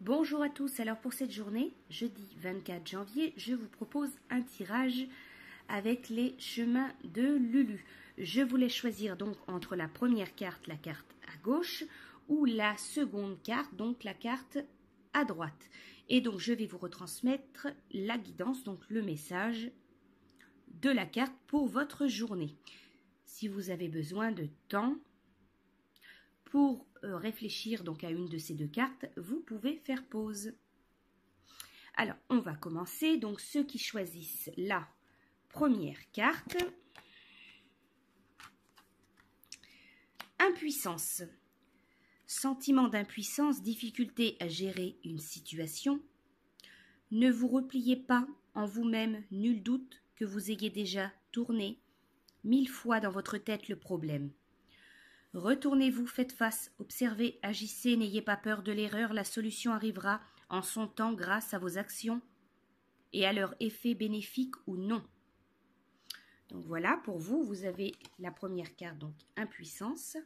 Bonjour à tous, alors pour cette journée, jeudi 24 janvier, je vous propose un tirage avec les chemins de Lulu. Je voulais choisir donc entre la première carte, la carte à gauche, ou la seconde carte, donc la carte à droite. Et donc je vais vous retransmettre la guidance, donc le message de la carte pour votre journée. Si vous avez besoin de temps pour réfléchir donc à une de ces deux cartes, vous pouvez faire pause. Alors, on va commencer. Donc, ceux qui choisissent la première carte. Impuissance. Sentiment d'impuissance, difficulté à gérer une situation. Ne vous repliez pas en vous-même, nul doute que vous ayez déjà tourné 1000 fois dans votre tête le problème. Retournez-vous, faites face, observez, agissez, n'ayez pas peur de l'erreur, la solution arrivera en son temps grâce à vos actions et à leur effet bénéfique ou non. Donc voilà, pour vous, vous avez la première carte, donc impuissance.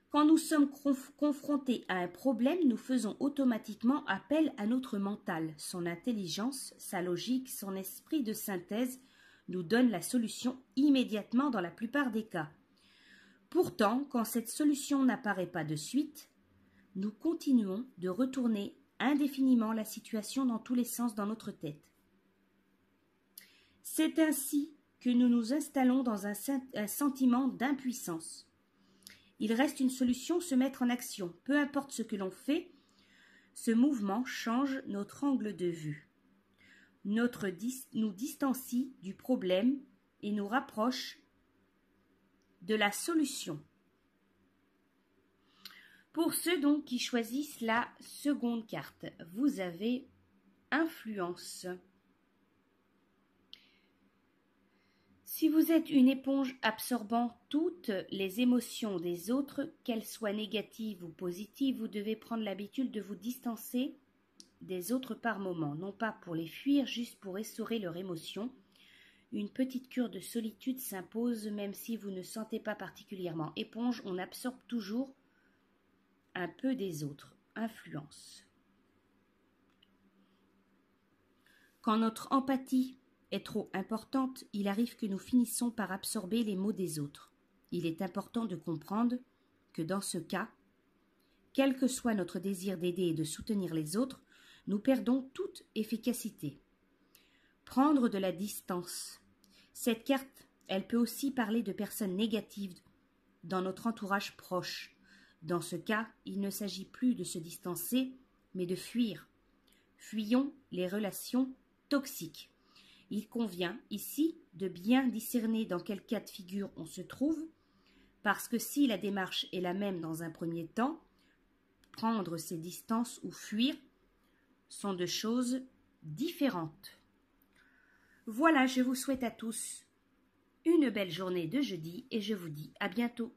Quand nous sommes confrontés à un problème, nous faisons automatiquement appel à notre mental. Son intelligence, sa logique, son esprit de synthèse nous donnent la solution immédiatement dans la plupart des cas. Pourtant, quand cette solution n'apparaît pas de suite, nous continuons de retourner indéfiniment la situation dans tous les sens dans notre tête. C'est ainsi que nous nous installons dans un sentiment d'impuissance. Il reste une solution, se mettre en action. Peu importe ce que l'on fait, ce mouvement change notre angle de vue. Nous distancie du problème et nous rapproche de la solution. Pour ceux donc qui choisissent la seconde carte, vous avez influence. Si vous êtes une éponge absorbant toutes les émotions des autres, qu'elles soient négatives ou positives, vous devez prendre l'habitude de vous distancer des autres par moments, non pas pour les fuir, juste pour essorer leurs émotions. Une petite cure de solitude s'impose, même si vous ne sentez pas particulièrement éponge, on absorbe toujours un peu des autres. Influence. Quand notre empathie est trop importante, il arrive que nous finissons par absorber les maux des autres. Il est important de comprendre que dans ce cas, quel que soit notre désir d'aider et de soutenir les autres, nous perdons toute efficacité. Prendre de la distance. Cette carte, elle peut aussi parler de personnes négatives dans notre entourage proche. Dans ce cas, il ne s'agit plus de se distancer, mais de fuir. Fuyons les relations toxiques. Il convient ici de bien discerner dans quel cas de figure on se trouve, parce que si la démarche est la même dans un premier temps, prendre ses distances ou fuir sont deux choses différentes. Voilà, je vous souhaite à tous une belle journée de jeudi et je vous dis à bientôt.